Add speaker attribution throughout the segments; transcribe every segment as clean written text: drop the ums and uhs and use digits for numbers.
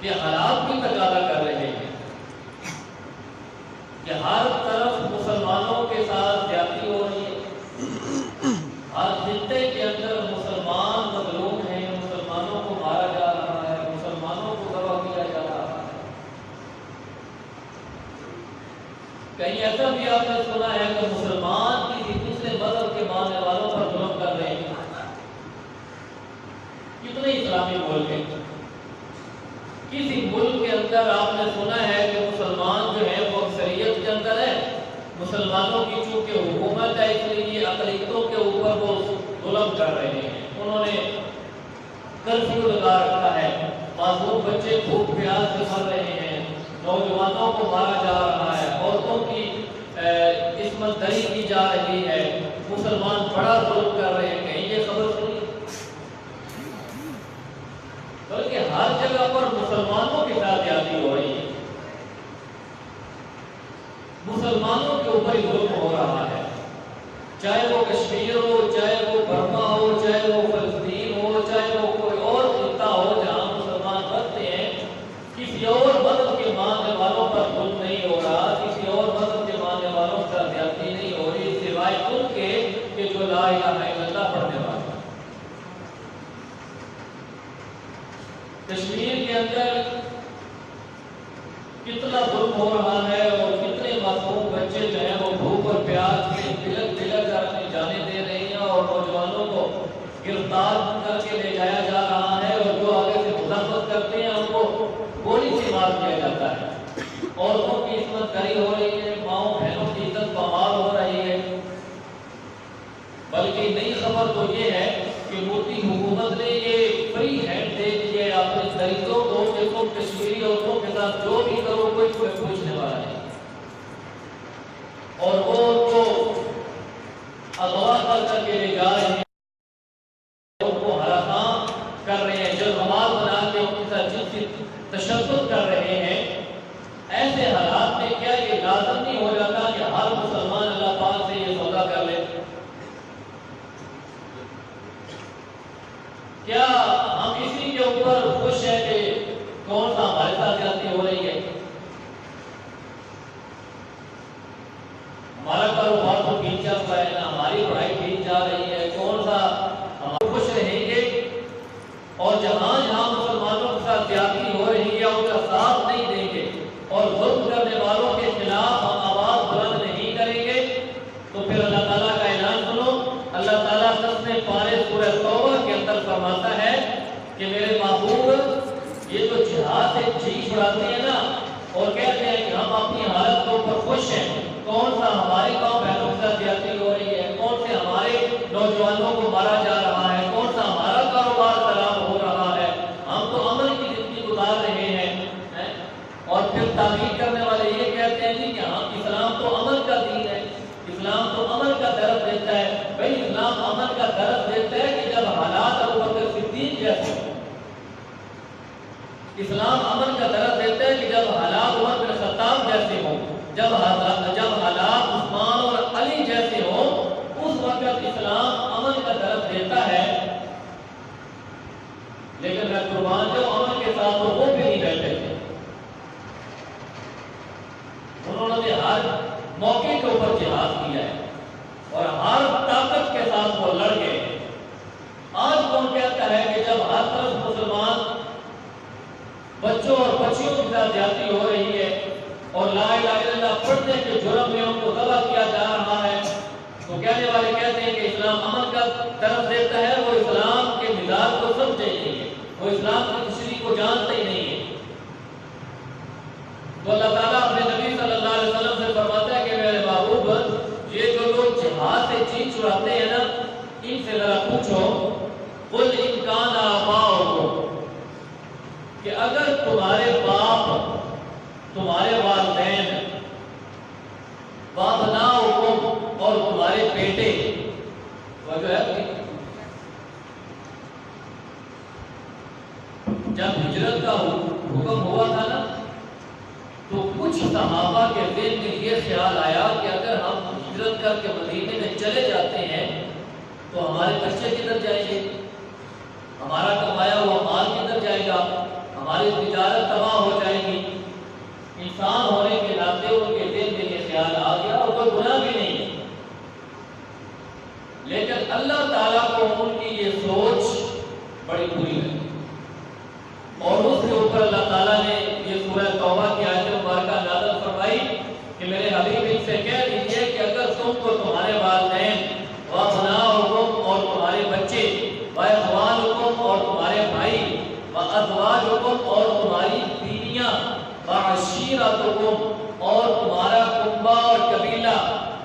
Speaker 1: کہ حالات بھی تقاضا کر رہے ہیں کہ ہر طرف مسلمانوں کے ساتھ زیادتی ہو رہی ہے، ہر خطے کے اندر مسلمان مظلوم ہیں، مسلمانوں کو مارا جا رہا ہے، مسلمانوں کو ذبح کیا جا رہا ہے۔ کہیں ایسا بھی آپ نے سنا ہے کہ مسلمان کسی دوسرے مذہب کے ماننے والوں پر ظلم کر رہے ہیں؟ کتنے اسلامی ملک ہیں؟ کسی ملک کے اندر آپ نے سنا ہے کہ مسلمان جو ہے وہ اکثریت کے اندر ہے، مسلمانوں کی چونکہ حکومت ہے اس لیے اقلیتوں کے اوپر وہ ظلم کر رہے ہیں، انہوں نے کرفیو لگا رکھا ہے، معصوم بچے بھوک پیاس سے مر رہے ہیں، نوجوانوں کو مارا جا رہا ہے، عورتوں کی عصمت دری کی جا رہی ہے، مسلمان بڑا ظلم کر رہے ہیں۔ کہیں یہ خبر سنی؟ بلکہ ہر جگہ پر مسلمانوں کے ساتھ زیادتی ہو رہی ہے، مسلمانوں کے اوپر ظلم ہو رہا ہے، چاہے وہ کشمیر ہو، چاہے وہ برما ہو، چاہے وہ فلسطین ہو، چاہے وہ کوئی اور خطہ ہو جہاں مسلمان رہتے ہیں، کسی اور مذہب کے ماننے والوں پر ظلم نہیں ہو رہا، کسی اور مذہب کے ماننے والوں پر زیادتی نہیں ہو رہی، سوائے ان کے کہ جو لا الہ الا اللہ پڑھنے والے۔ کشمیر کے اندر کتنا ظلم ہو رہا ہے اور کتنے معصوم بچے جو ہیں وہ بھوک اور پیاس سے بلک بلک کر اپنی جانیں دے رہے ہیں، اور نوجوانوں کو گرفتار کر کے لے جایا جا رہا ہے، اور جو آگے سے مزاحمت کرتے ہیں ان کو گولی سے مار دیا جاتا ہے، عورتوں کی عصمت دری ہو رہی ہے، ماؤں بہنوں کی عزت پامال ہو رہی ہے۔ بلکہ نئی خبر تو یہ ہے کہ مودی حکومت نے یہ فری ہینڈ دے دیے اپنے دلتوں کو کہ تم کشمیری عورتوں کے ساتھ جو بھی کرو کوئی تمہیں پوچھنے والا نہیں، اور وہ تو اغوا کر کے لے جا رہے ہیں، ان کو ہراساں کر رہے ہیں، جرمال بنا کے ان کے ساتھ جنسی تشدد کر رہے ہیں۔ ایسے حالات میں کیا یہ لازم نہیں ہو جاتا کہ ہر مسلمان اللہ پاک سے یہ سودا کر لے؟ کیا ہم اسی کے اوپر خوش ہیں کہ کون سا ہمارے ساتھ زیادتی ہو رہی ہے؟ ہمارا کاروبار تو ٹھیک چل رہا ہے، ہماری پڑھائی ٹھیک جا رہی ہے، کون سا ہم خوش رہیں گے؟ اور جہاں جہاں مسلمانوں کے ساتھ زیادتی ہو رہی ہے ان کا ساتھ نہیں دیں گے اور ظلم کرنے والوں کے خلاف ہم آواز بلند نہیں کریں گے، تو پھر اللہ تعالیٰ کا اعلان سنو۔ اللہ تعالیٰ اپنے پارے سورہ توبہ کے اندر فرماتا ہے کہ میرے محبوب یہ جو جہاد سے جی چھڑاتے ہیں نا اور کہتے ہیں کہ ہم اپنی حالت کے اوپر خوش ہیں، کون سا ہماری قوم بہنوں کے ساتھ زیادتی ہو رہی ہے، کون سے ہمارے نوجوانوں کو مارا جا رہا ہے، کون سا ہمارا کاروبار خراب ہو رہا ہے، ہم تو امن کی زندگی گزار رہے ہیں۔ اور پھر تعبیر کرنے والے یہ کہتے ہیں جی کہ ہم اسلام تو امن کا دین ہے، اسلام تو امن کا درس دیتا ہے۔ بھائی اسلام امن کا درس دیتا ہے کہ جب حالات ابو بکر صدیق جیسے ہوں، اسلام امن کا درس دیتا ہے کہ جب حالات عمر بن خطاب جیسے ہوں، جب حالات عثمان اور علی جیسے ہوں، اس وقت اسلام امن کا درس دیتا ہے۔ لیکن میں قربان جو امن کے ساتھ تو وہ بھی نہیں بیٹھے تھے، انہوں نے ہر موقع کے اوپر جہاد کیا ہے اور ہر طاقت کے ساتھ وہ لڑ گئے۔ آج کون کہتا ہے کہ جب ہر طرف مسلمان بچوں اور بچیوں کے ساتھ زیادتی ہو رہی ہے اور لا الہ الا اللہ پڑھنے کے جرم میں ان کو ذبح کیا جا رہا ہے، تو کہنے والے کہتے ہیں کہ اسلام امن کا طرف دیتا ہے، وہ اسلام کے مزاج کو سمجھے نہیں ہے، وہ اسلام کی تشریح کو جانتے ہی نہیں ہے۔ تو اللہ تعالیٰ اپنے نبی صلی اللہ علیہ وسلم سے فرماتا ہے کہ میرے محبوب یہ جو لوگ جہاد سے جی چھڑاتے ہیں نا، ان سے ذرا پوچھو قل ان کان آباؤکم، کہ اگر تمہارے باپ، تمہارے والدین، وابناؤکم اور تمہارے بیٹے، وہ جو ہے جب ہجرت کا حکم ہوا تھا نا تو کچھ صحابہ کے دل میں یہ خیال آیا کہ اگر ہم ہجرت کر کے مدینے میں چلے جاتے ہیں تو ہمارے بچے کدھر جائیں گے، ہمارا کمایا ہوا مال کدھر جائے گا، ہماری تجارت تباہ ہو جائے گی۔ انسان ہونے کے ناطے ان کے دل میں یہ خیال آ گیا، اور کوئی گناہ بھی نہیں ہے، لیکن اللہ تعالیٰ کو ان کی یہ سوچ بڑی بری ہے، اور اس کے اوپر اللہ تعالیٰ نے یہ سورہ توبہ کی آیت مبارکہ نازل فرمائی کہ میرے حبیب ان سے کہہ دیجئے کہ اگر تم کو تمہارے والدین وابناؤکم اور تمہارے بچے واخوانکم اور تمہارے بھائی وازواجکم اور تمہاری بیویاں وعشیرتکم اور تمہارا کنبہ اور قبیلہ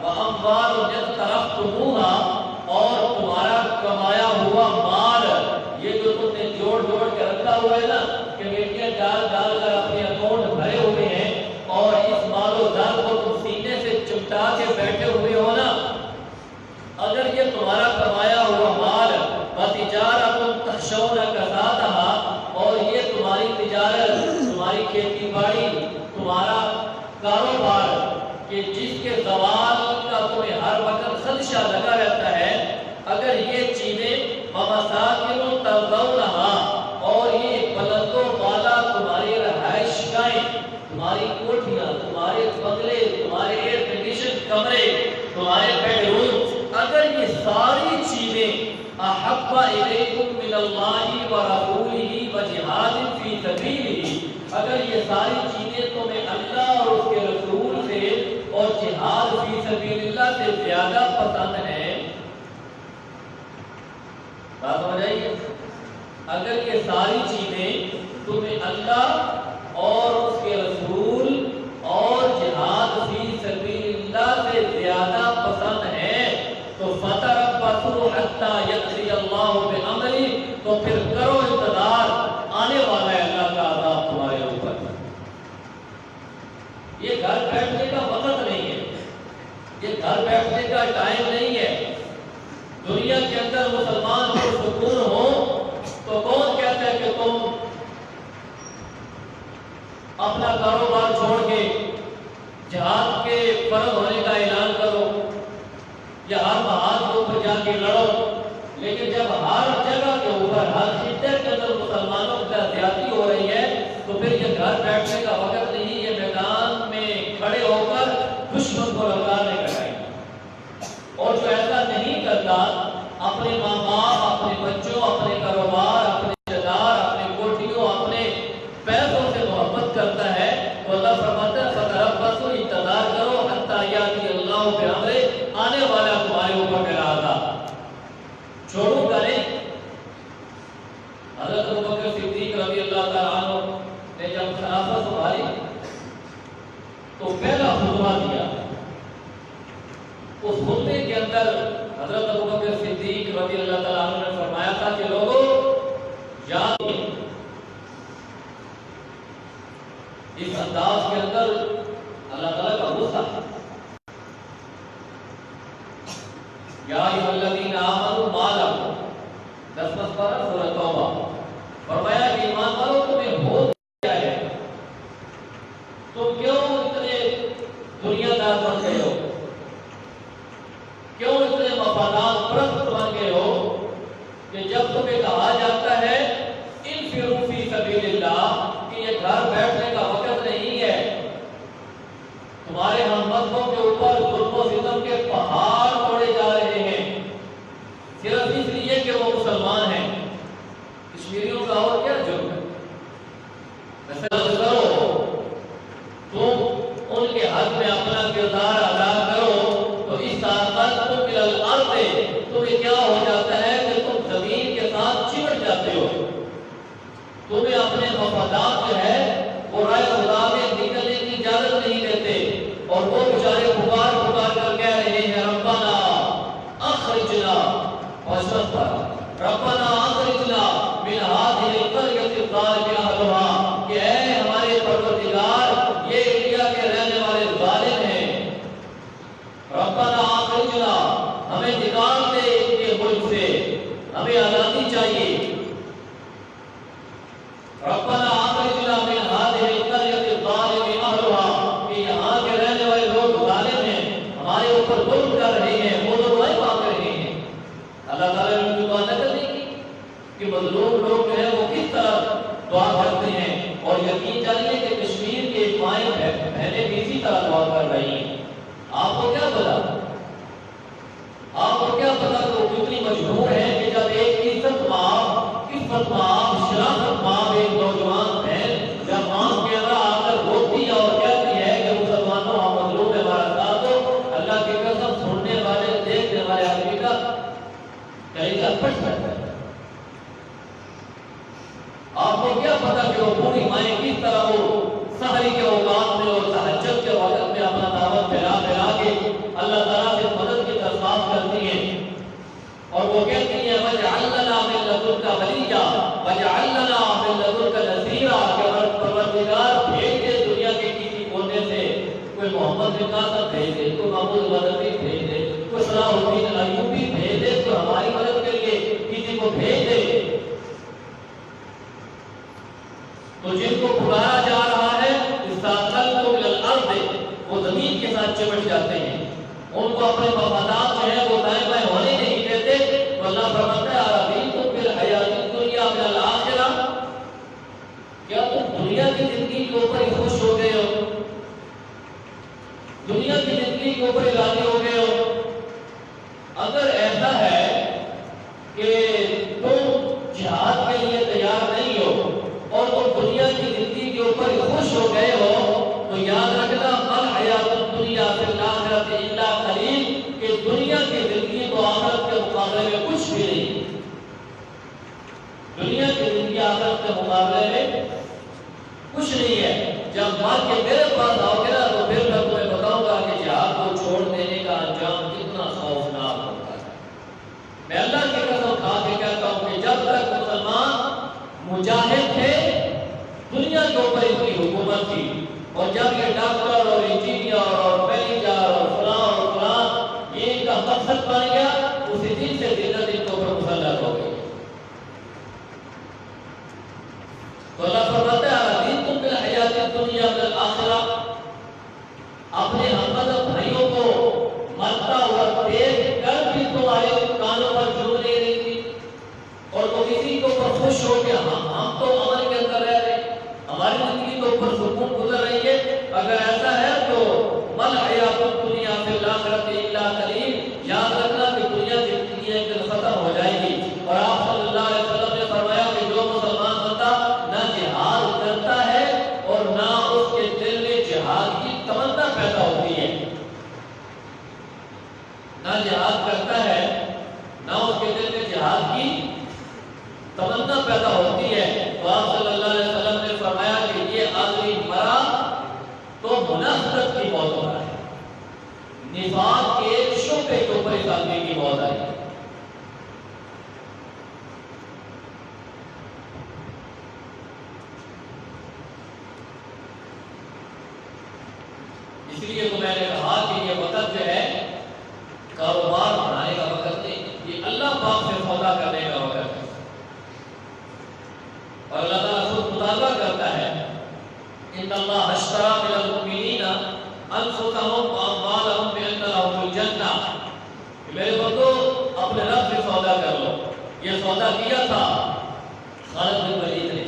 Speaker 1: واموال اقترفتموها اور تمہارا کمایا ہوا مال، یہ جو تم نے جوڑ جوڑ کے رکھا ہوا ہے نا کہ بیٹیاں ڈال ڈال کر اپنے اکاؤنٹ بھرے ہوئے ہیں، اور اس مال و زر کو تم سینے سے چمٹا کے بیٹھے ہوئے ہو نا، اگر یہ تمہارا کمایا ہوا مال وتجارت تخشون کسادها اور یہ تمہاری تجارت، تمہاری کھیتی باڑی، تمہارا کاروبار کہ جس کے زوال کا تمہیں ہر وقت خدشہ لگا رہتا ہے، اگر یہ چیزیں ومساکن ترضونها اور یہ بلند و بالا تمہاری رہائش گاہیں، تمہاری کوٹھیاں، تمہارے بنگلے، تمہارے ایئر کنڈیشن کمرے، تمہارے بیڈ روم، اگر یہ ساری چیزیں احب الیکم من اللہ ورسولہ وجہاد فی سبیلہ، اگر یہ ساری چیزیں تمہیں اللہ اور اس کے رسول سے اور جہاد فی سبیل اللہ سے زیادہ پسند ہے، بات ہو جائیے، اگر یہ ساری چیزیں تمہیں اللہ اور اس کے رسول اور جہاد فی سبیل اللہ سے زیادہ پسند ہے تو فتربصوا حتی یأتی اللہ بامرہ، تو پھر کرو انتظار، آنے والا ہے اللہ کا عذاب تمہارے اوپر۔ یہ گھر بیٹھنے کا وقت نہیں ہے، یہ گھر بیٹھنے کا ٹائم نہیں ہے۔ دنیا کے اندر مسلمان کو سکون ہو تو کون کہتا ہے کہ تم اپنا کاروبار چھوڑ کے جہاد کے فرض ہونے کا اعلان کرو یا ہر محاذ کے اوپر جا کے لڑو، لیکن جب ہر جگہ کے اوپر ہر خطے کے اندر مسلمانوں کی زیادتی ہو رہی ہے تو پھر یہ گھر بیٹھنے کا وقت نہیں، یہ میدان میں کھڑے ہو کر دشمن کو لگانے کا ٹائم۔ اور جو ایسا نہیں کرتا، اپنے ماں باپ، اپنے بچوں، اپنے کاروبار، اپنے رشتہ دار، اپنے کوٹھیوں، اپنے پیسوں سے محبت کرتا ہے تو اللہ فرماتا ہے فتربصوا، انتظار کرو حتی یأتی اللہ بامرہ، آنے والا تمہارے اوپر میرا عذاب۔ چھوڑوں گا نہیں۔ حضرت ابوبکر صدیق رضی اللہ تعالیٰ عنہ نے جب خلافت سنبھالی تو پہلا خطبہ دیا، اس خطبے کے اندر حضرت ابوبکر صدیق رضی اللہ تعالیٰ عنہ نے فرمایا تھا کہ لوگوں یاد اس انداز کے اندر اللہ تعالیٰ کا غصہ ہے، یا ایھا الذین آمنوا ما لکم، 10 پارہ سورۃ توبہ، فرمایا کہ ایمان والو تمہیں ہو کیا ہے، تم کیوں اتنے دنیا دار بن گئے ہو، کیوں اتنے مفادات پرست بن گئے ہو کہ جب تمہیں کہا جاتا ہے انفروا فی سبیل اللہ کہ یہ گھر بیٹھنے کا وقت نہیں ہے، تمہارے ہم مذہبوں کے اوپر ظلم و ستم کے پہاڑ توڑے جا رہے ہیں صرف اس لیے کہ وہ مسلمان ہیں، کشمیریوں کا اور کیا جرم ہے؟ ویسے کرو تم ان کے حق میں اپنا کردار ادا کرو تو اس طاقت تم الى الارض، تمہیں کیا ہو جاتا ہے کہ تم زمین کے ساتھ چمٹ جاتے ہو، تمہیں اپنے مفادات جو ہے وہ رائے خدا میں نکلنے کی اجازت نہیں دیتے، اور وہ بیچارے پکار پکار کر کہہ رہے ہیں ربنا اخرجنا، ربنا اخرجنا من هذه القرية الظالم اهلها، کہ اے ہمارے پروردگار یہ ایریا کے رہنے والے ظالم ہیں، ربنا اخرجنا، ہمیں نکال دے ان کے ملک سے، ہمیں آزادی چاہیے، ربنا اخرجنا من هذه القرية الظالم اهلها، کہ یہاں کے رہنے والے لوگ ظالم ہیں، ہمارے اوپر ظلم کر رہے ہیں، وہ لوگ مانگ رہے ہیں۔ اللہ تعالیٰ نے دعا نہ کرنے کی کہ مظلوم لوگ جو ہیں وہ کس طرح دعا کرتے ہیں، بہنیں بھی اسی طرح دعا کر رہی ہیں. آپ کو کیا پتا کہ وہ کتنی مجبور ہے کہ جب ایک عزت مآب شرافت مآب ایک نوجوان بہن جب ماں کے اندر آ کر روتی اور کہتی ہے کہ مسلمانوں ہم مظلوم ہمارا ساتھ دو, اللہ کی قسم سننے والے دیکھنے والے آدمی کا کلیجہ پھٹ جاتا ہے. آپ کو کیا پتا کہ وہ پوری مائیں کس طرح وہ سحری کے اوقات میں اور تہجد کے وقت میں اپنا دعوت پھیلا کے اللہ تعالیٰ سے مدد کی درخواست کرتی ہیں اور وہ کہتی ہیں وَاجْعَلْ لَنَا مِن لَّدُنْكَ وَلِيًّا وَاجْعَلْ لَنَا مِن لَّدُنْكَ نَصِيرًا کہ پروردگار بھیج دے دنیا کے کسی کونے سے کوئی محمد بن قاسم بھیج دے, کوئی محمود غزنوی بھیج دے, کوئی صلاح الدین ایوبی بھیج دے, کوئی ہماری مدد کے لیے کسی کو بھیج دے. تو جن کو پکارا جا رہا ہے استاقلتم من الارض وہ زمین کے ساتھ چمٹ جاتے ہیں, ان کو اپنے مفادات جو ہے وہ دائیں بائیں ہونے نہیں دیتے. تو اللہ فرماتا ہے ارضیتم بالحیات الدنیا من الآخرہ, کیا تم دنیا کی زندگی کے اوپر ہی خوش ہو گئے ہو, دنیا کی زندگی کے اوپر ہی راضی ہو گئے ہو؟ اگر ایسا ہے کہ تم جہاد کے لیے تیار نہیں ہو اور تم دنیا کی زندگی کے اوپر خوش ہو گئے ہو تو یاد رکھنا مل حیات الدنیا فی الآخرۃ الا قلیل کہ دنیا کی زندگی تو آخرت کے مقابلے میں کچھ بھی نہیں. دنیا کی زندگی آخرت کے مقابلے میں کچھ نہیں ہے. جب مر کے میرے پاس آؤ گے نا تو پھر میں تمہیں بتاؤں گا کہ جہاد کو چھوڑ دینے کا انجام کتنا خوفناک ہوتا ہے. میں اللہ کی قسم کھا کے کہتا ہوں کہ جب تک مسلمان مجاہد تھے دنیا کے اوپر ان کی حکومت تھی, اور جب یہ ڈاکٹر اور انجینئر اور مینیجر اور فلاں یہ ان کا مقصد بن گیا اسی دن سے ذلت ان کے اوپر مسلط ہو گئی. تو اللہ فرماتا ہے ارضیتم بالحیات الدنیا من الآخرہ, اپنے ہمدرد بھائیوں کو مرتا ہوا دیکھ کر بھی تمہارے کانوں پر جو نہیں رہی تھی اور تو اسی کے اوپر خوش ہو کے ہم تو عمل کے اندر رہ رہے, ہماری زندگی کے اوپر سکون گزر رہی ہے. اگر ایسا ہے تو مل حیات الدنیا فی الآخرۃ الا قلیل, یاد رکھنا کہ دنیا کی زندگی ایک دن ختم ہو جائے گی. اور آپ صلی اللہ علیہ وسلم نے فرمایا کہ جو مسلمان بندہ نہ جہاد کرتا ہے اور نہ اس کے دل میں جہاد کی تمنا پیدا ہوتی ہے, نہ جہاد کرتا ہے نہ اس کے دل میں جہاد کی تمنا پیدا ہوتی ہے, تو آپ صلی اللہ علیہ وسلم نے فرمایا کہ یہ آدمی مرا تو منافقت کی موت ہو رہا ہے, نفاق کے شعبے کے اوپر اس آدمی کی موت آئی. اس لیے تو میں نے کہا کہ یہ وقت جو ہے کاروبار بنانے کا وقت نہیں, یہ اللہ پاک سے سودا کرنے کا وقت ہے. اور اللہ تعالیٰ خود مطالبہ کرتا ہے ان اللہ اشترى من المؤمنین انفسهم واموالهم بان لهم الجنہ, میرے بندو اپنے رب سے سودا کر لو. یہ سودا کیا تھا خالد بن ولید نے.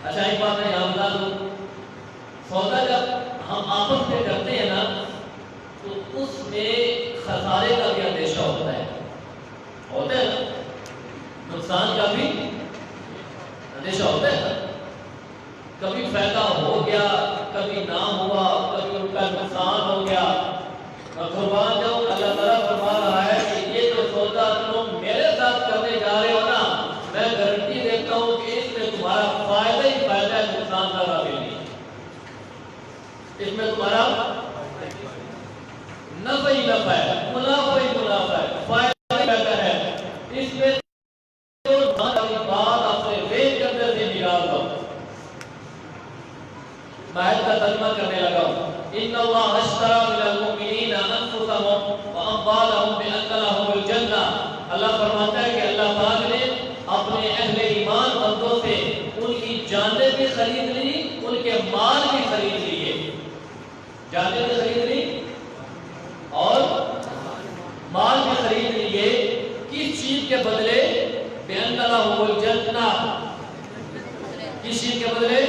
Speaker 1: اچھا ایک بات میں یہاں بتا دوں, سودا جب ہم آپس میں کرتے ہیں نا تو اس میں خسارے کا بھی اندیشہ ہوتا ہے نا, نقصان کا بھی اندیشہ ہوتا ہے نا. کبھی فائدہ ہو گیا, کبھی نہ ہوا, کبھی ان کا نقصان ہو گیا. میں قربان جاؤں, اللہ تعالیٰ فرما رہا ہے کہ یہ جو سودا تم میرے ساتھ کرنے جا رہے ہو نا, میں گارنٹی دیتا ہوں کہ اس میں تمہارا فائدہ ہی فائدہ ہے, نقصان کا قابل نہیں. اس میں تمہارا نفع ہی نفع ہے, منافع ہی منافع ہے, فائدہ ہی فائدہ ہے. اس میں تو بات اپنے ریت کے اندر سے نکال دو. آیت کا ترجمہ کرنے لگا ہوں, ان اللہ اشترى من المؤمنین انفسهم واموالهم بان لهم الجنہ. اللہ فرماتا ہے کہ اللہ پاک نے اپنے اہل ایمان بندوں سے ان کی جانیں بھی خرید لی, ان کے مال بھی خرید لیے. جانیں بھی خرید لی اور مال بھی خرید لیے. کس چیز کے بدلے؟ بان لهم الجنہ. کس چیز کے بدلے؟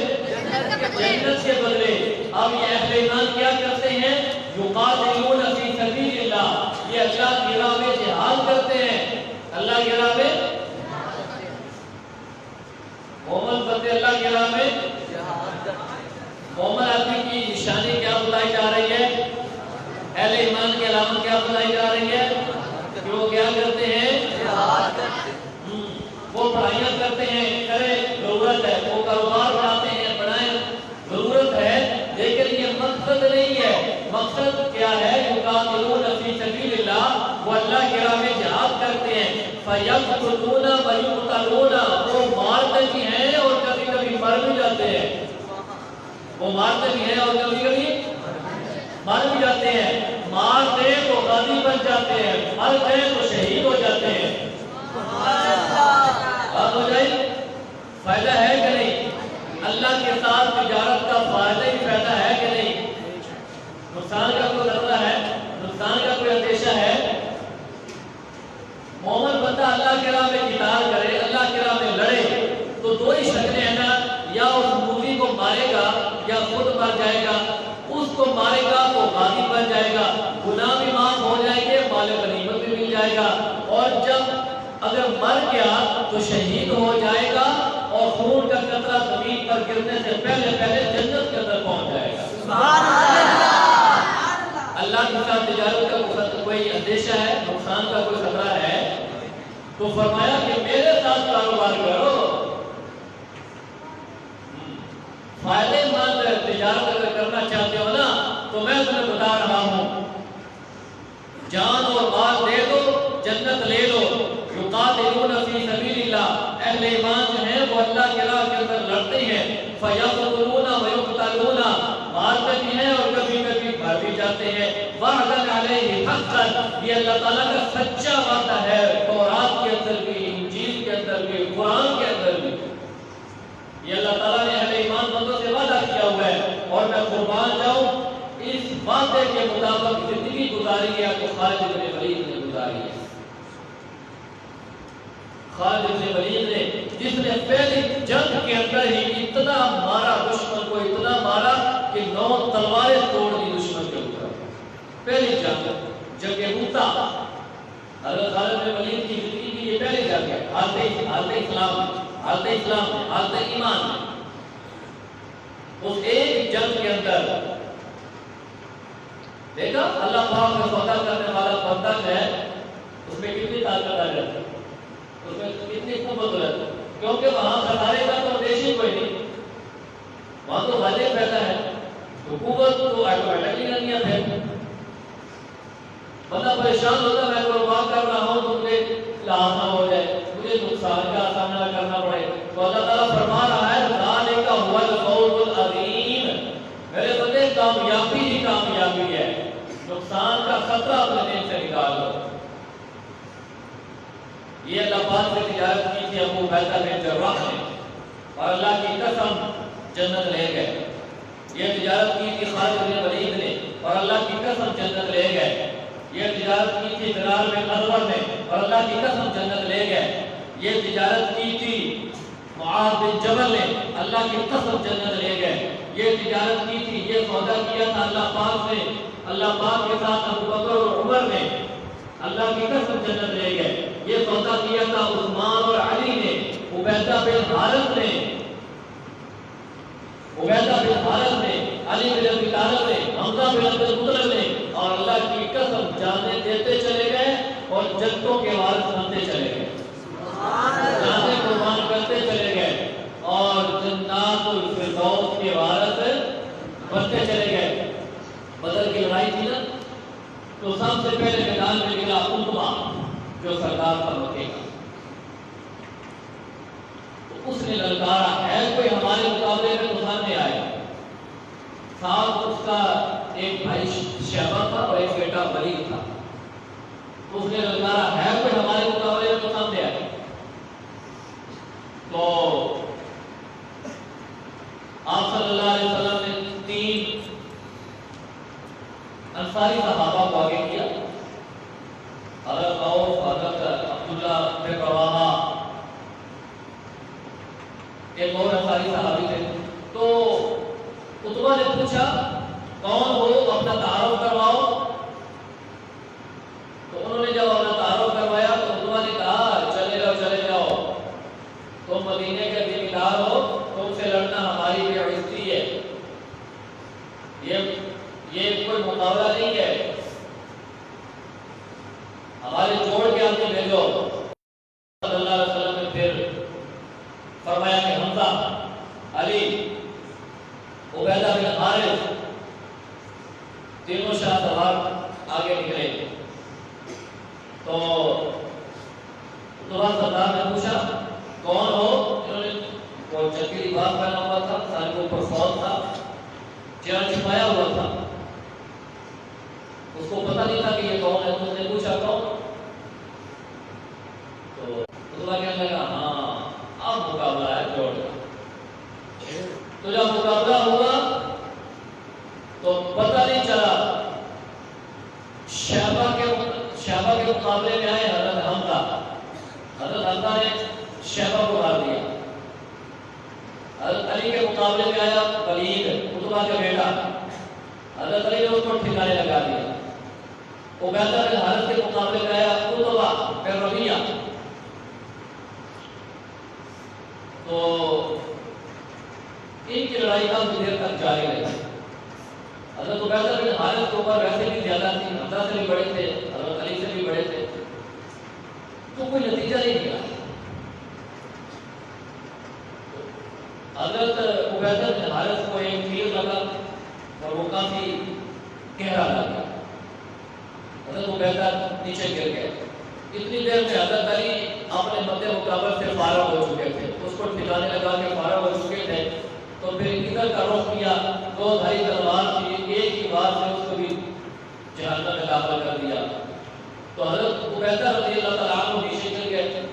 Speaker 1: جنت کے بدلے۔ اب یہ اہل ایمان کیا کرتے ہیں؟ یقاتلون فی سبیل اللہ، یہ اللہ کی راہ میں جہاد کرتے ہیں، اللہ کی راہ میں مومن بندے اللہ کی راہ میں مومن آدمی کی نشانی کیا بتائی جا رہی ہے؟ اہل ایمان کی علامت کیا بتائی جا رہی ہے؟ کہ وہ کیا کرتے ہیں؟ وہ پڑھائیاں کرتے ہیں، کرے ضرورت ہے، وہ کاروبار بڑھاتے ہیں، بڑھائیں ضرورت ہے، لیکن یہ مقصد نہیں ہے۔ مقصد کیا ہے؟ یقاتلون فی سبیل اللہ، وہ اللہ کی راہ میں جہاد کرتے ہیں، فیقتلون ویقتلون، وہ مارتے بھی ہیں اور کبھی کبھی مر بھی جاتے ہیں، وہ مارتے بھی ہیں اور کبھی کبھی مر بھی جاتے ہیں۔ مار دیں تو غازی بن جاتے ہیں، مر گئے تو شہید ہو جاتے ہیں۔ بات ہو جائے، فائدہ ہے کہ نہیں؟ اللہ کے ساتھ تجارت کا فائدہ ہی فائدہ ہے کہ نہیں؟ نقصان کا کوئی خطرہ ہے؟ نقصان کا کوئی اندیشہ ہے؟ مومن بندہ اللہ کے راہ میں قتال کرے، اللہ کے راہ میں لڑے تو دو ہی شکلیں ہیں نا، یا اس موذی کو مارے گا یا خود مر جائے گا۔ اس کو مارے گا تو غازی بن جائے گا، گناہ بھی معاف ہو جائیں گے، مال غنیمت بھی مل جائے گا، اور جب اگر مر گیا تو شہید ہو جائے گا اور خون کا قطرہ زمین پر گرنے سے پہلے جنت کے اندر پہنچ جائے گا۔ سبحان اللہ۔ اللہ کے ساتھ تجارت کا کوئی اندیشہ ہے، نقصان کا کوئی خطرہ ہے؟ تو فرمایا کہ میرے ساتھ کاروبار کرو، فائدے مند تجارت اگر کرنا چاہتے ہو نا تو میں تمہیں بتا رہا ہوں، جان اور مال دے دو، جنت لے لو۔ یقاتلون فی سبیل اللہ، اہل ایمان جو ہیں وہ اللہ کی راہ کے اندر لڑتے ہیں، فیقتلون ویقتلون، مارتے بھی ہیں اور کبھی کبھی مر بھی جاتے ہیں۔ وعدا علیہ حقا، یہ اللہ تعالیٰ کا سچا وعدہ ہے، تورات کے اندر بھی، انجیل کے اندر بھی، قرآن کے اندر بھی، یہ اللہ تعالیٰ نے اہل ایمان بندوں سے وعدہ کیا ہوا ہے، اور میں قربان جاؤں اس وعدے کے مطابق زندگی گزاری ہے تو خالد بن ولید نے گزاری ہے۔ خالد بن ولید نے، جس نے پہلی جنگ کے اندر ہی اتنا مارا دشمن کو، اتنا مارا کہ 9 تلواریں توڑ دی دشمن کے اوپر۔ پہلی جنگ موتا، حضرت خالد بن ولید کی زندگی کی یہ پہلی جنگ ہے، حالت اسلام، حالت ایمان میں۔ اس ایک جنگ کے اندر دیکھا اللہ پاک کا فتح کرنے والا بندہ ہے، اس میں کتنی طاقت آ جاتی ہے، اس میں کتنی قوت رہتی ہے، کیونکہ وہاں خسارے کا تو اندیشہ ہی کوئی نہیں، وہاں تو غالب رہتا ہے، تو قوت تو آٹومیٹکلی نہیں ہے۔ بندہ پریشان ہوتا ہے، میں قربان کر رہا ہوں تو مجھے لاحق نہ ہو جائے، مجھے نقصان کا سامنا کرنا پڑے، تو اللہ تعالیٰ فرما رہا ہے ذالک هو الفوز العظیم، میرے بندے کامیابی ہی کامیابی ہے، نقصان کا خطرہ اپنے دل سے نکال دو۔ یہ اللہ پاک سے تجارت کی تھی ابو عبیدہ بن جراح نے، اور اللہ کی قسم جنت لے گئے۔ یہ تجارت کی تھی خالد بن ولید نے، اور اللہ کی قسم جنت لے گئے۔ یہ تجارت کی تھی زرار بن اذور نے، اور اللہ کی قسم جنت لے گئے۔ یہ تجارت کی تھی معاذ بن جبل نے، اللہ کی قسم جنت لے گئے۔ یہ تجارت کی تھی، یہ سودا کیا تھا اللہ پاک نے، اللہ پاک کے ساتھ ابو بکر اور عمر نے، اللہ کی قسم جنت لے گئے۔ یہ سودا کیا تھا عثمان اور علی نے، عبیدہ بن حارث نے، علی بن ابی طالب نے، حمزہ بن عبد المطلب نے، اور اللہ کی قسم جانیں دیتے چلے گئے اور جنتوں کے وارث بنتے چلے گئے، جانیں قربان کرتے چلے گئے اور جنات الفردوس کے وارث بنتے چلے گئے۔ بدر کی لڑائی تھی نا، تو سب سے پہلے میدان میں گرا عتبہ جو سردار تھا مکے کا، تو اس نے للکارا ہے کوئی ہمارے مقابلے میں تو سامنے آئے، ساتھ اس کا ایک بھائی شیبہ تھا اور ایک بیٹا ولید تھا، اس نے للکارا ہے کوئی ہمارے مقابلے میں تو سامنے آئے۔ تو آپ صلی اللہ علیہ وسلم نے 3 انصاری صحابہ کو آگے کیا، حضرت عوف، حضرت عبداللہ بن رواحہ، ایک اور انصاری صحابی تھے، تو عتبہ نے پوچھا کون ہو، اپنا تعارف کرواؤ۔ تو انہوں نے جب اپنا تعارف کروایا تو عتبہ نے کہا چلے جاؤ، تم مدینے کے دیندار ہو، تم سے لڑنا ہماری بے عزتی ہے، یہ کوئی مقابلہ نہیں ہے، ہمارے جوڑ کے ہمیں بھیجو۔ صلی اللہ علیہ وسلم نے پھر فرمایا کہ حمزہ، علی، عبیدہ بن حارث تینوں شاہ سوار آگے نکلے۔ تو عتبہ سردار نے پوچھا کون ہو؟ انہوں نے وہ چکی لباس پہنا ہوا تھا، سر کے اوپر فوج تھا، چہرہ چھپایا ہوا تھا، اس کو پتہ نہیں تھا کہ یہ کون ہے۔ اس نے پوچھا کون؟ تو عتبہ کہنے لگا ہاں اب مقابلہ ہے جوڑ کا۔ تو جب مقابلہ ہوا تو پتہ نہیں چلا، شیبہ کے مقابلے میں آئے حضرت حمزہ نے شیبہ کو مار دیا۔ حضرت علی کے مقابلے میں آیا ولید، عتبہ کا بیٹا، حضرت علی نے اس کو ٹھکانے لگا دیا۔ عبیدہ بن حارث کے مقابلے میں آیا عتبہ بن ربیعہ، تو ان کی لڑائی کافی دیر تک جاری رہی۔ حضرت عبیدہ بن حارث کے اوپر ویسے بھی زیادہ تھی، حمزہ سے بھی بڑے تھے، حضرت علی سے بھی بڑے تھے، تو کوئی نتیجہ نہیں ملا۔ حضرت عبیدہ بن حارث کو ایک تیر لگا اور وہ کافی گہرا لگا، حضرت عبیدہ نیچے گر گئے۔ اتنی دیر میں حضرت علی اپنے مد مقابل سے فارغ ہو چکے تھے، اس کو ٹھکانے لگا کے فارغ ہو چکے تھے، تو پھر ادھر کا رخ کیا، دو دھاری تلوار تھی، ایک ہی بار سے اس کو بھی جہنم میں داخل کر دیا۔ تو حضرت عبیدہ رضی اللہ تعالیٰ عنہ نیچے گر گئے،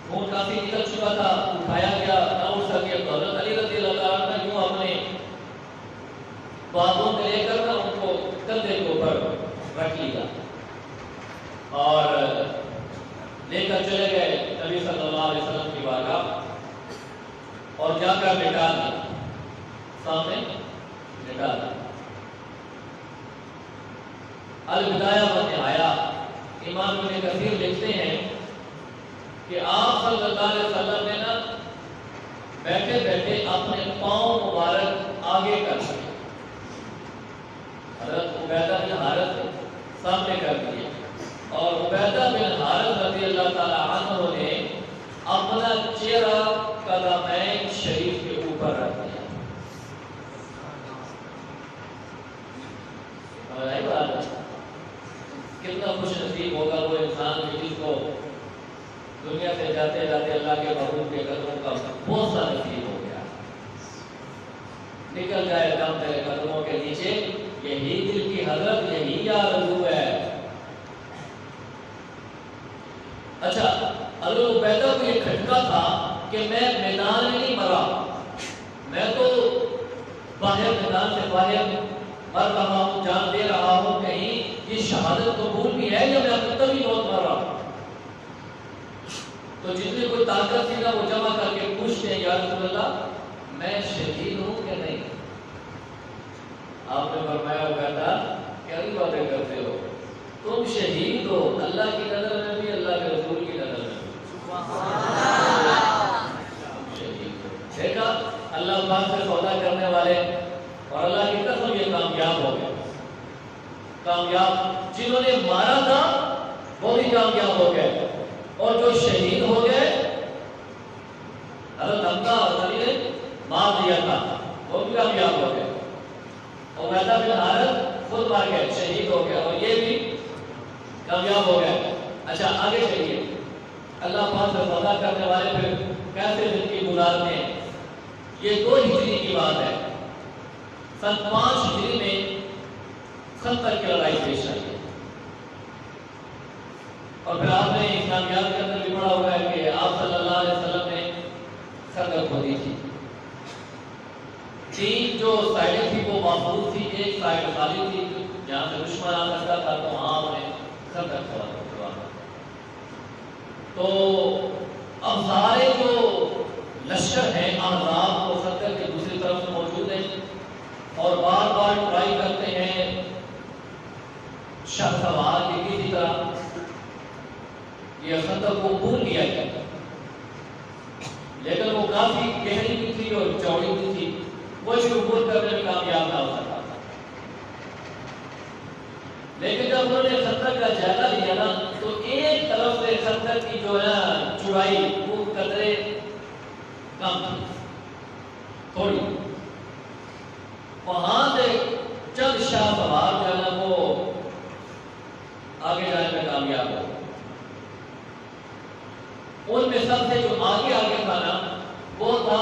Speaker 1: خون کافی نکل چکا تھا، اٹھایا گیا نہ اٹھ سکے، تو حضرت علی رضی اللہ تعالیٰ عنہ یوں اپنے بازوں میں لے کر ان کو کندھے کے اوپر رکھ لیا اور لے کر چلے گئے نبی صلی اللہ علیہ وسلم کی بارگاہ اور جا کر لٹا دیا، سامنے لٹا دیا۔ البدایہ والنہایہ، امام ابن کثیر لکھتے ہیں کہ آپ صلی اللہ علیہ وسلم نے نا بیٹھے بیٹھے اپنے پاؤں مبارک آگے کر دیے، حضرت عبیدہ بن حارث سامنے کر دیے، اور عبیدہ بن حارث رضی اللہ تعالی عنہ نے اپنا چہرہ قدمین شریف کے اوپر رکھ دیا۔ کتنا خوش نصیب ہوگا وہ انسان جس کو دنیا سے جاتے جاتے اللہ کے محبوب کے قدموں کا بہت سا نصیب ہو گیا، نکل جائے دم تیرے قدموں کے نیچے، یہی دل کی حضرت، یہی آرزو ہے۔ اچھا، حضرت عبیدہ کو یہ کھٹکا تھا کہ میں میدان میں نہیں مرا، میں تو باہر میدان سے باہر مر رہا ہوں، جان دے رہا ہوں، کہیں یہ شہادت قبول بھی ہے یا میں اب تک ہی بہت مر رہا ہوں۔ تو جتنی کوئی طاقت تھی نا وہ جمع کر کے پوچھتے ہیں یا رسول اللہ میں شہید ہوں کہ نہیں؟ آپ نے فرمایا عبیدہ کیا باتیں کرتے ہو، تم شہید ہو، اللہ کی نظر میں بھی، اللہ کے رسول کی نظر میں بھی۔ شہید ہو، دیکھا اللہ پاک سے سودا کرنے والے، اور اللہ کی قسم یہ کامیاب ہو گئے، کامیاب جنہوں نے مارا تھا وہ بھی کامیاب ہو گئے، اور جو شہید ہو گئے حضرت حمزہ اور علی نے مار دیا تھا وہ بھی کامیاب ہو گئے، اور عبیدہ بن حارث خود مار گئے، شہید ہو گیا، اور یہ بھی کامیاب ہو گئے۔ اچھا آگے چلیے، اللہ پاک سے وعدہ کرنے والے پھر کیسے زندگی گزارتے ہیں؟ یہ 2 ہجری کی بات ہے، سن 5 ہجری میں خندق کی لڑائی پیش آئی ہے، اور پھر آپ نے اسلامیات کے اندر بھی پڑھا ہوا ہے کہ آپ صلی اللہ علیہ وسلم نے خندق کھودی تھی، 3 جو سائڈیں تھی وہ محفوظ تھی، ایک سائڈ خالی تھی جہاں سے دشمن آ سکتا تھا، تو وہاں آپ نے خندق کھودا۔ تو اب سارے جو لشکر ہیں احزاب وہ خندق کے دوسری طرف سے موجود ہیں، خندق کو پور لیا گیا، لیکن وہ کافی گہری بھی تھی اور چوڑی بھی تھی، وہ اس کو پور کرنے میں کامیاب نہ ہو سکا۔ لیکن جب انہوں نے خندق کا جائزہ لیا نا تو ایک طرف سے خندق کی جو ہے چوڑائی وہ قدرے کم تھی، تھوڑی، وہاں سے چند شاہ سوار جو ہے نا وہ آگے جانے میں کامیاب ہو۔ ان میں سب سے جو آگے تھا نا وہ تھا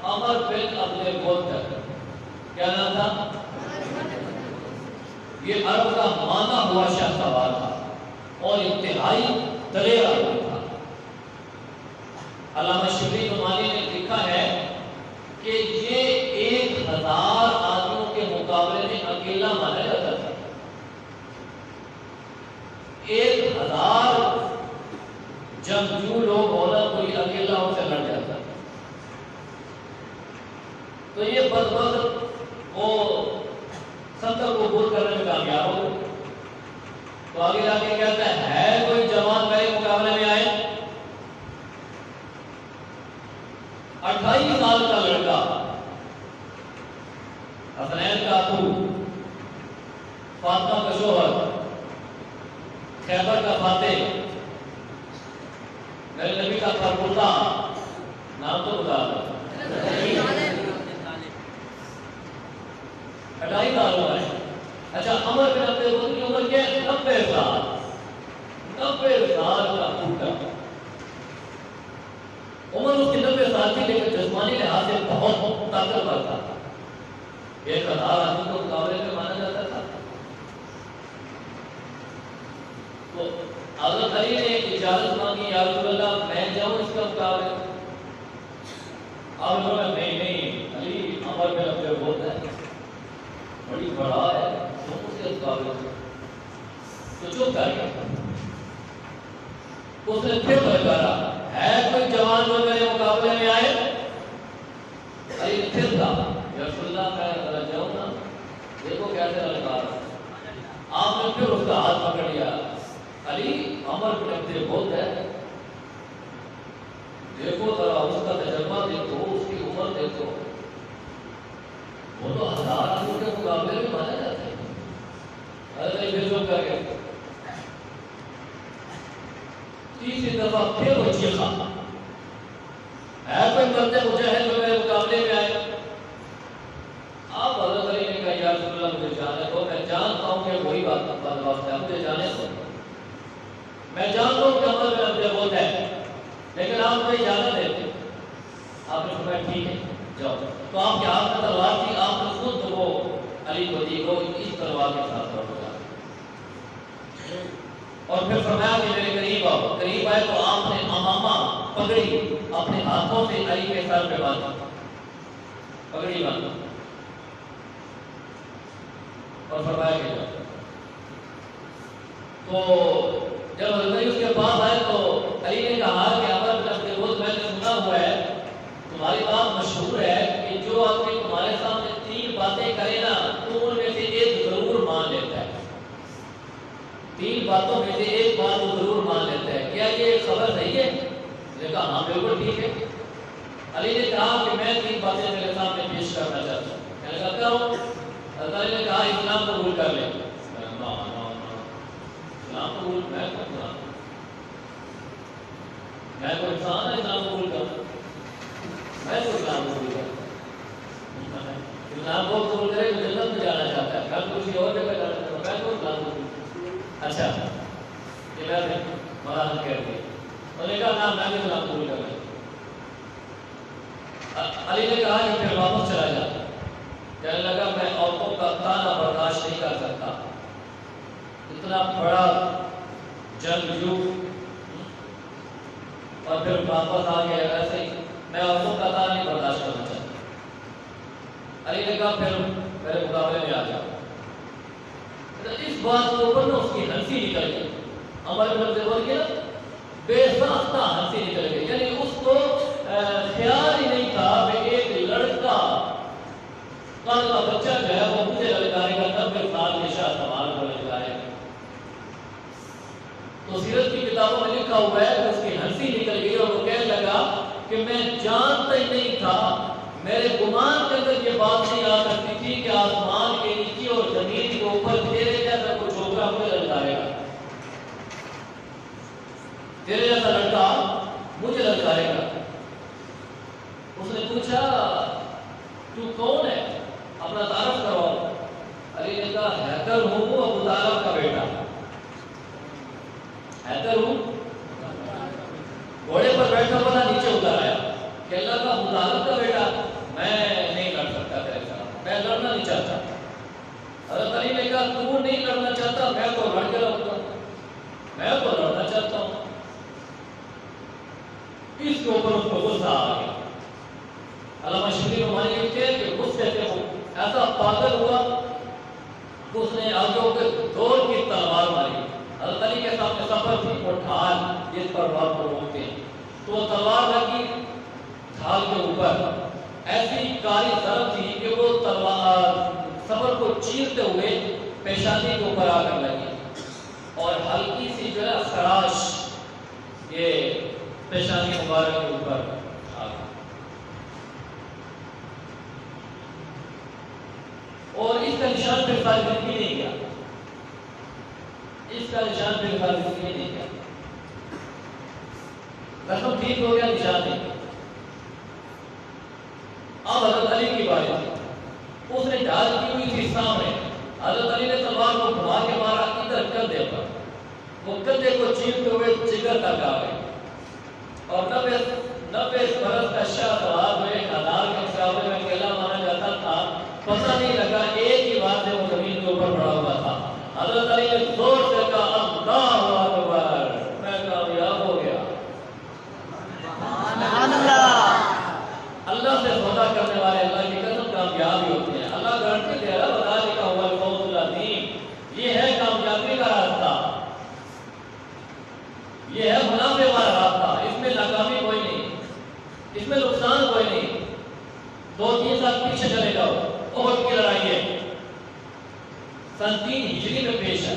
Speaker 1: عمر بن عبد الغوث۔ کیا نام تھا؟ یہ عرب کا مانا ہوا شاہ سوار تھا اور انتہائی دلیر آدمی تھا۔ علامہ شبلی نعمانی نے لکھا ہے کہ یہ 1000 آدمیوں کے مقابلے میں اکیلا مانا جاتا تھا۔ 1000 جنگجو لوگ ہونا کوئی اکیلا ان سے لڑ جاتا تھا۔ تو یہ بدبخت وہ خندق کو پور کرنے میں کامیاب ہو گئے۔ تو آگے جا کے کہتا ہے کوئی جوان میرے مقابلے میں آئے؟ 28 سال کا لڑکا، حسنین کا ابو، فاطمہ کا شوہر، خیبر کا فاتح، میرے نبی کا فرموردہ، نام تو بتا دو، 28 سال ہوا ہے۔ اچھا عمر بن عبد الغوث کی عمر کیا ہے؟ 90 سال، 90 سال کا بوڑھا۔ عمر اس کی 90 سال تھی لیکن جسمانی لحاظ سے بہت طاقتور تھا۔ 1000 آدمی کو مقابلے میں مانا جاتا تھا۔ تو حضرت علی نے اجازت مانگی، یا رسول اللہ میں جاؤں اس کا مقابلہ؟ آپ نے نہیں علی، عمر بن عبد الغوث ہے، بڑی بڑا ہے، تم اس کے مقابلے تو چپ کر گیا۔ اس نے پھر للکارا، ہے کوئی جوان جو میرے مقابلے میں آئے؟ علی نے پھر کہا، یا رسول اللہ میں ذرا جاؤں نا، دیکھو کیسے للکارا۔ آپ نے پھر اس کا ہاتھ پکڑ لیا، علی عمر بن عبد الغوث ہے، دیکھو ذرا اس کا تجربہ دیکھو، اس کی عمر دیکھو، وہ تو 1000 آدمیوں کے مقابلے میں مانا جاتا ہے۔ حضرت علی پھر چپ کر گئے۔ تیسری دفعہ پھر وہ چیخا، ہے کوئی مرد مجاہد جو میرے مقابلے میں آئے؟ آپ حضرت علی نے کہا، یا رسول اللہ مجھے جانے دو، میں جانتا ہوں کہ وہی بات ہے، مجھے جانے دو، میں جانتا ہوں کہ عمر بن عبد الغوث ہے، لیکن آپ مجھے اجازت دیتے۔ آپ نے فرمایا ٹھیک ہے جاؤ۔ تو آپ کے ہاتھ میں تلوار تھی، آپ نے خود وہ علی کو دی، وہ اس تلوار کے ساتھ لڑ گیا۔ اور پھر فرمایا کہ میرے قریب آؤ۔ قریب آئے تو آپ نے امامہ پگڑی اپنے ہاتھوں سے علی کے سر پہ باندھی، پگڑی باندھی، اور فرمایا کہ جاؤ۔ تو جب حضرت علی اس کے پاس آئے تو علی نے کہا کہ عمر بن عبد الغوث میں نے سنا ہوا ہے، تمہاری بات مشہور ہے کہ جو آدمی تمہارے سامنے 3 باتیں کرے نا تو ان میں سے ایک ضرور مان لیتا ہے، 3 باتوں میں سے ایک بات وہ ضرور مان لیتا ہے، کیا یہ خبر صحیح ہے؟ نے کہا ہاں بالکل ٹھیک ہے۔ علی نے کہا کہ میں 3 باتیں میرے سامنے پیش کرنا چاہتا ہوں۔ میں نے کہا کرو۔ حضرت علی نے کہا اسلام قبول کر لیں۔ اسلام قبول میں کوئی انسان ہے اسلام قبول کر، میں تو اسلام قبول کر، اسلام کو قبول کرے تو جنت میں جانا چاہتا ہے، میں کسی اور جگہ جانا چاہتا ہوں، میں تو اسلام قبول۔ اچھا یہ میں نے مراحل کہہ دیا، انہوں نے کہا نا میں بھی اسلام قبول کر لیں۔ علی نے کہا کہ پھر واپس چلا جا۔ کہنے لگا میں عورتوں کا تانا برداشت نہیں کر سکتا، اتنا بڑا جنگجو، اور پھر واپس آ گیا، ایسے ہی میں عورتوں کا تانا نہیں برداشت کرنا چاہتا۔ علی نے کہا پھر میرے مقابلے میں آ جاؤ۔ اس بات کے اوپر نا اس کی ہنسی نکل گئی، عمر بن عبد الغوث کی بے ساختہ ہنسی نکل گئی، یعنی اس کو خیال ہی نہیں تھا کہ ایک لڑکا کل کا بچہ جو ہے وہ مجھے للکارے گا، 90 سال کے شاہ سوال کو للکارے گا۔ تو سیرت کی کتابوں میں لکھا ہوا ہے کہ اس کی ہنسی نکل گئی اور وہ کہنے لگا کہ میں جانتا ہی نہیں تھا، میرے گمان کے اندر یہ بات نہیں آ سکتی تھی کہ آسمان کے نیچے اور زمین کے اوپر تیرے جیسا کوئی چھوکرا مجھے للکارے گا، تیرے جیسا لڑکا مجھے للکارے گا۔ اس نے پوچھا تو کون ہے، اپنا تعارف کرواؤ۔ علی نے کہا حیدر ہوں، ابو طالب کا بیٹا، حیدر ہوں۔ گھوڑے پر بیٹھا ہوا نیچے اتر آیا کہ اللہ کا ابو طالب کا بیٹا، میں نہیں لڑ سکتا تیرے ساتھ، میں لڑنا نہیں چاہتا۔ حضرت علی نے کہا تو نہیں لڑنا چاہتا، میں تو لڑ کے رہوں گا، میں تو لڑنا چاہتا ہوں۔ اس کے اوپر اس کو غصہ آ گیا۔ علامہ شبلی نعمانی لکھتے ہیں کہ غصے سے وہ ایسا پاگل ہوا کہ اس نے آگے ہو کے زور کی تلوار ماری۔ حضرت علی کے سامنے سفر تھی، وہ ڈھال جس پر بات کو روکتے ہیں، تو وہ تلوار لگی ڈھال کے اوپر، ایسی کاری ضرب تھی کہ وہ تلوار سفر کو چیرتے ہوئے پیشانی کے اوپر آ کر لگی اور ہلکی سی جو ہے خراش یہ پیشانی مبارک کے اوپر آ گئی، اور اس کا نشان پھر ساری زندگی نہیں گیا، اس کا نشان پھر ساری زندگی نہیں گیا، زخم ٹھیک ہو گیا، نشان نہیں۔ اب حضرت علی کی باری تھی، اس نے ڈھال کی ہوئی تھی سامنے، حضرت علی نے تلوار کو گھما کے مارا ادھر کندھے پر، وہ کندھے کو چیرتے ہوئے جگر تک آ گئی، اور 90 برس کا شاہ سوار میں 1000 کے مقابلے میں اکیلا مانا جاتا تھا، پتہ نہیں لگا ایک ہی بات سے وہ زمین کے اوپر پڑا ہوا تھا۔ حضرت علی نے زور سے کہا اللہ اکبر، میں کامیاب ہو گیا۔ سبحان اللہ، اللہ سے سودا کرنے والے اللہ کی قسم کامیاب ہی ہوتے ہیں۔ اللہ گارنٹی دے رہا بتا لکھا ہوا الفوز العظیم، یہ ہے کامیابی کا راستہ، یہ ہے منافع والا راستہ، اس میں ناکامی کوئی نہیں، اس میں نقصان کوئی نہیں۔ 2-3 سال پیچھے چلے جاؤ، احد کی لڑائی ہے، سن 3 ہجری میں پیش ہے،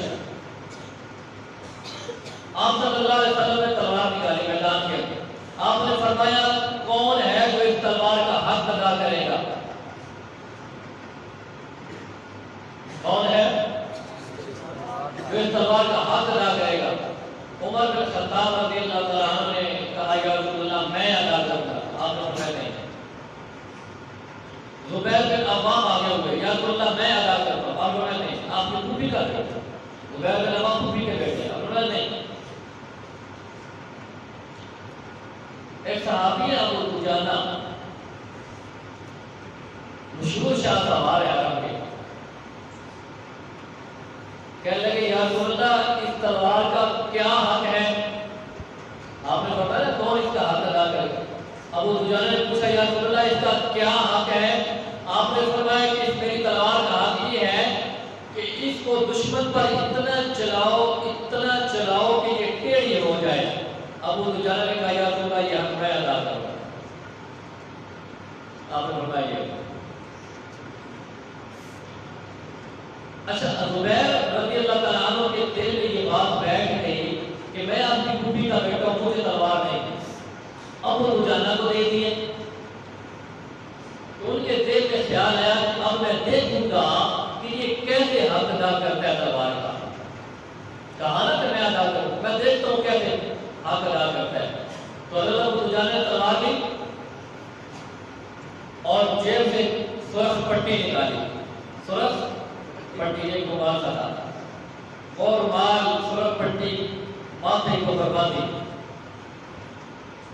Speaker 1: آپ صلی اللہ علیہ وسلم نے تلوار نکالی میدان کے اندر، آپ نے فرمایا کون ہے جو اس تلوار کا حق ادا کرے گا، کون ہے جو اس تلوار کا حق ادا کرے گا؟ عمر بن خطاب رضی اللہ تعالیٰ عنہ نے کہا یا رسول اللہ میں ادا کروں گا، آپ نے فرمایا نہیں۔ زبیر بن عوام آگے ہوئے، یا رسول اللہ میں ادا کروں گا، آپ نے فرمایا نہیں، آپ کی پھوپھی کا بیٹا، زبیر بن عوام پھوپھی کے بیٹے، آپ نے فرمایا نہیں۔ ایک صحابی ابو دجانہ مشہور شاہ سوار ہے عرب کے، کہنے لگے یا رسول اللہ اس تلوار کا کیا حق ہے؟ آپ نے فرمایا کون اس کا حق ادا کرے؟ ابو دجانہ نے پوچھا یا رسول اللہ اس کا کیا حق ہے؟ آپ نے فرمایا کہ اس میری تلوار کا حق یہ ہے کہ اس کو دشمن پر اتنا چلاؤ کہ یہ ٹیڑھی ہو جائے۔ ابو دجانہ نے کہا یا رسول اللہ یہ حق میں ادا کروں گا، آپ نے فرمایا یہ۔ اچھا زبیر رضی اللہ تعالیٰ عنہ کے دل میں یہ بات بیٹھ گئی کہ میں آپ کی پھوپھی کا بیٹا ہوں، مجھے تلوار نہیں، ابو دجانہ کو دے دیے، تو ان کے دل میں خیال آیا کہ اب میں دیکھوں گا کہ یہ کیسے حق ادا کرتا ہے تلوار کا، کہا نا کہ میں ادا کروں، میں دیکھتا ہوں کیسے حق ادا کرتا ہے۔ تو حضرت ابو دجانہ نے تلوار لی اور جیب سے سرخ پٹی نکالی، سرخ پٹی ایک رومال کا تھا، وہ رومال سرخ پٹی ماتھے کو بربا دی۔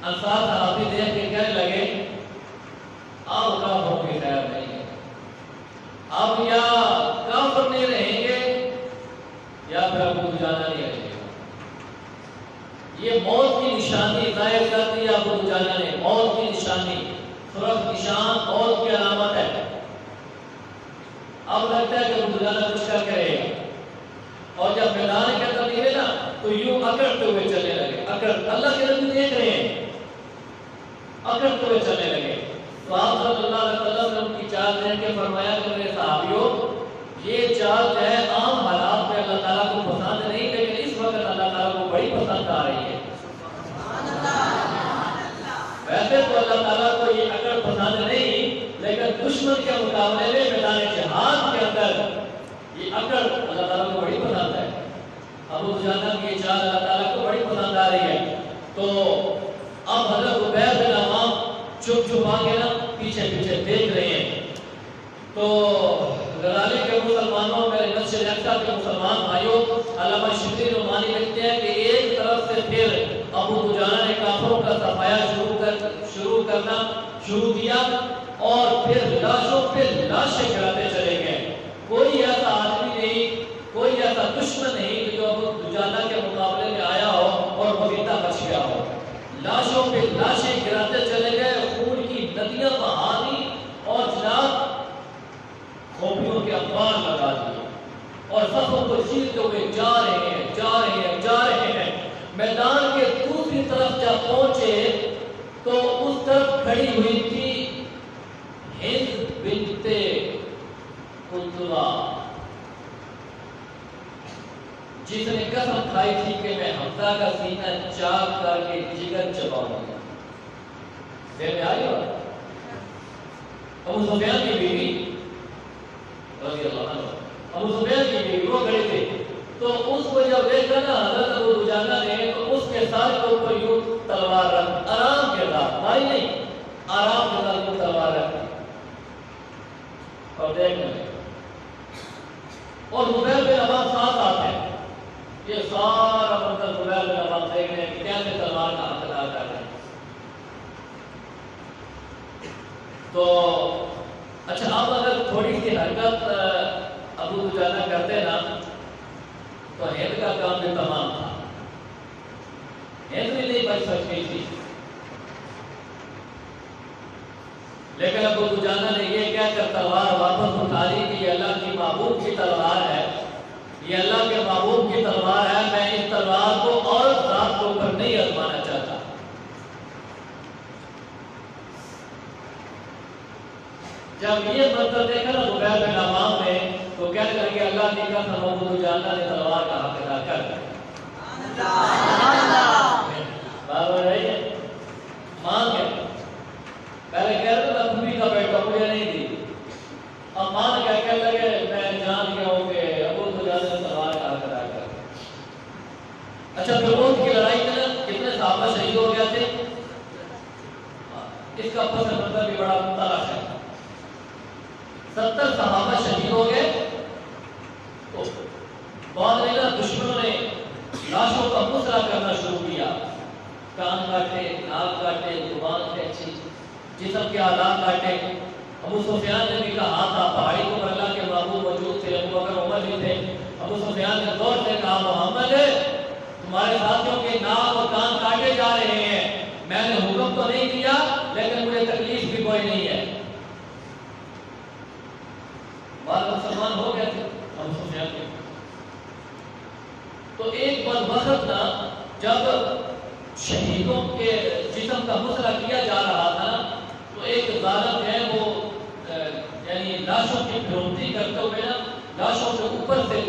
Speaker 1: انصار صحابی دیکھ کے کہنے لگے آپ کافروں کی خیر نہیں ہے، آپ یا کافر نہیں رہیں گے یا پھر ابو دجانہ نہیں رہیں گے۔ یہ موت کی نشانی ظاہر کر دی ابو دجانہ نے، موت کی نشانی، سرخ نشان موت کی علامت ہے۔ اب لگتا ہے کہ ابو دجانہ کچھ کر کرے گا، اور جب میدان کے اندر نکلے نا تو یوں اکڑتے ہوئے چلنے لگے، اللہ کے نبی دیکھ رہے ہیں، اکڑتے ہوئے چلنے لگے۔ تو آپ صلی اللہ علیہ وسلم نے ان کی چال دیکھ کے فرمایا کہ میرے صحابیوں یہ چال جو ہے عام حالات میں اللہ تعالیٰ کو پسند نہیں، لیکن اس وقت اللہ تعالیٰ کو بڑی مقابلے میں میدان جہاد کے اندر یہ اکڑ اللہ تعالیٰ کو بڑی پسند ہے. ابو دجانہ کی یہ چال اللہ تعالیٰ کو بڑی پسند آ رہی ہے. تو اب حضرت عبیر بن عوام چھپ چھپا کے نا پیچھے پیچھے دیکھ رہے ہیں. تو غزالی کے مسلمانوں، میرے مسجد اقصی کے مسلمان بھائیوں، علامہ شبلی نعمانی لکھتے ہیں کہ ایک طرف سے پھر ابو دجانہ نے کافروں کا صفایا شروع کرنا شروع کیا اور پھر لاشوں پہ لاشیں گراتے چلے گئے. کوئی ایسا آدمی نہیں، کوئی ایسا دشمن نہیں کہ جو ابو دجانہ کے مقابلے میں آیا ہو اور بغیتا بچ گیا ہو. لاشوں پہ لاشیں گراتے چلے گئے، خون کی ندیاں بہا دی اور جناب کھوپڑیوں کے انبار لگا دیے اور صفوں کو چیرتے ہوئے جا رہے ہیں. میدان کے دوسری طرف جب پہنچے تو اس طرف کھڑی ہوئی تھی ہند بنت عتبہ، جس نے قسم کھائی تھی کہ میں حمزہ کا سینہ چاک کر کے جگر چباؤں گا. دیر میں آئی ہو ابو سفیان کی بیوی رضی اللہ عنہ، ابو سفیان کی بیوی وہ کھڑے تھے. تو اس کو جب دیکھا نا حضرت ابو دجانہ نے تو اس کے سر کے اوپر یوں تلوار رکھ، آرام کے ساتھ، بھائی نہیں، آرام کے ساتھ یوں تلوار رکھ اور دیکھنے لگے. اور زبیر بن عوام ساتھ آتے ہیں. یہ سارا منظر زبیر بن عوام دیکھ رہے ہیں کہ کیسے تلوار کا حق ادا کر رہے ہیں. تو اچھا اب اگر تھوڑی سی حرکت ابو دجانہ کرتے نا تو ہند کا کام بھی تمام تھا. ہند بھی نہیں بچ سکتی تھی، لیکن ابو دجانہ نے یہ کہہ کر تلوار واپس اٹھا لی کہ یہ اللہ کی محبوب کی تلوار ہے، یہ اللہ کے محبوب کی تلوار ہے، میں اس تلوار کو اور ذات کے اوپر نہیں آزمانا چاہتا. جب یہ منظر دیکھا نا زبیر بن عوام نے تو کہنے لگے اللہ کی قسم ابو دجانہ نے تلوار کا حق ادا کر دیا. بات ہو رہی ہے؟ مان گئے. پہلے کہہ رہے تھے پھوپھی کا بیٹا مجھے نہیں دی، اب مان گئے، کہنے لگے میں جان گیا ہوں کہ ابو دجانہ نے تلوار کا حق ادا کر دیا. اچھا پھر احد کی لڑائی میں نا کتنے صحابہ شہید ہو گئے تھے؟ اس کا پس منظر بھی بڑا مطالعہ ہے. 70 صحابہ شہید ہو گئے. تو بعد میں نا دشمنوں نے لاشوں کا مسئلہ کرنا شروع کیا، کان کاٹے، ناک کاٹے، زبان کھینچی، جسم کے آلات کاٹے. ابو سفیان نے بھی کہا تھا، پہاڑی پر اللہ کے محبوب موجود تھے، ابو بکر عمر بھی تھے. ابو سفیان نے زور سے کہا محمد تمہارے ساتھیوں کے ناک اور کان کاٹے جا رہے ہیں، میں نے حکم تو نہیں دیا لیکن مجھے تکلیف بھی کوئی نہیں ہے. بعض مسلمان ہو گئے تھے ابو سفیان کے. تو ایک بدبخت نا جب شہیدوں کے جسم کا مسئلہ کیا جا رہا تھا تو ایک ظالم ہے وہ یعنی لاشوں کی پھرونتی کرتے ہوئے نا لاشوں کے اوپر سے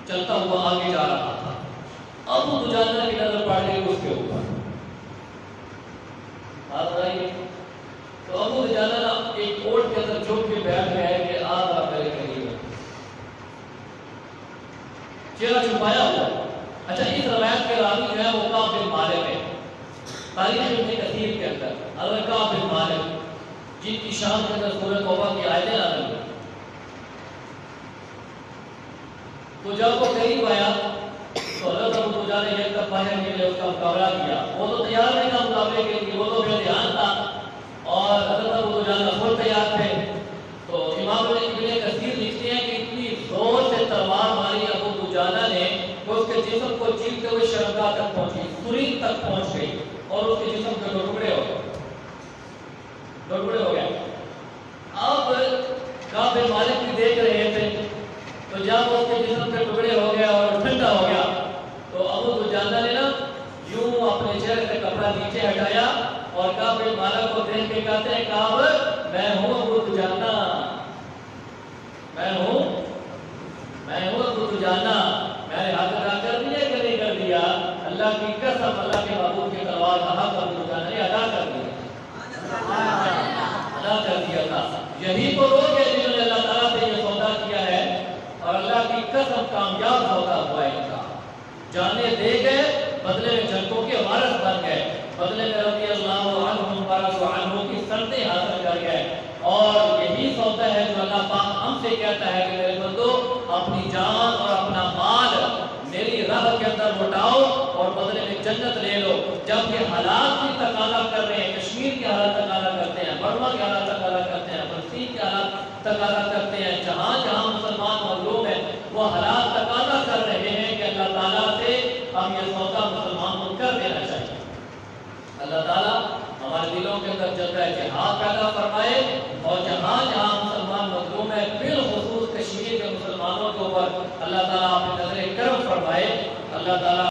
Speaker 1: چلتا ہوا آگے جا رہا تھا. ابو دجانہ کی نظر پڑ گئی اس کے اوپر. بات ہو رہی ہے؟ تو ابو دجانہ نا ایک اوٹ کے اندر چھپ کے بیٹھ گئے کہ آپ میرے قریب ہیں، چہرہ چھپایا ہوا. اچھا اس روایت کے راوی جو ہے وہ کعب بن مالک ہے. تاریخ ابن کثیر کے اندر حضرت کعب بن مالک جن کی شان کے اندر سورہ توبہ کی آیتیں نازل ہوئی. تو جب وہ قریب آیا تو حضرت ابو دجانہ نے ایک طرف باہر نکلے اس کا مقابلہ کیا. وہ تو تیار نہیں تھا مقابلے کے لیے، وہ تو بے دھیان تھا اور حضرت ابو دجانہ خود تیار تھے. تو امام ابن کثیر لکھتے ہیں کہ اتنی زور سے تلوار ماری ابو دجانہ نے کہ اس کے جسم کو چیرتے ہوئے شرمگاہ تک پہنچی، سرین تک پہنچ گئی اور اس کے جسم کے دو ٹکڑے ہو گئے. اب کعب بن مالک بھی دیکھ رہے تھے. تو جب اس کے جسم کے ٹکڑے ہو گیا اور ٹھنڈا ہو گیا تو ابو دجانہ نے نا یوں اپنے چہرے سے کپڑا نیچے ہٹایا اور کعب بن مالک کو دیکھ کے کہتے ہیں کعب میں ہوں ابو دجانہ، میں ہوں ابو دجانہ، میں نے حق ادا کر دیا کہ نہیں کر دیا؟ اللہ کی قسم اللہ کے محبوب کی تلوار کا حق ابو دجانہ نے ادا کر دیا تھا. یہی تو لوگ ہیں جنہوں نے اللہ تعالیٰ سے یہ سودا کیا ہے اور اللہ کی قسم کامیاب سودا ہوا ان کا. جانے دے گئے، بدلے میں جنتوں کے وارث بن گئے، بدلے میں رضی اللہ عنہم ورضوا عنہ کی سنتیں حاصل کر گئے. اور یہی سودا ہے جو اللہ پاک ہم سے کہتا ہے کہ میرے بندو اپنی جان اور اپنا مال میری راہ کے اندر لوٹاؤ اور بدلے میں جنت لے لو. جب یہ حالات بھی تقاضا کر رہے ہیں، کشمیر کے حالات تقاضا کرتے ہیں، برما کے حالات تقاضا کرتے ہیں، فلسطین کے حالات تقاضا کرتے ہیں، جہاں جہاں مسلمان مظلوم ہیں وہ حالات تقاضا کر رہے ہیں کہ اللہ تعالیٰ سے ہم یہ سودا مسلمان کو کر دینا چاہیے. اللہ تعالیٰ ہمارے دلوں کے اندر جذبہ جہاد پیدا فرمائے اور جہاں جہاں مسلمان مظلوم ہے، بالخصوص کشمیر کے مسلمانوں کے اوپر اللہ تعالیٰ اپنی نظر کرم فرمائے. اللہ تعالیٰ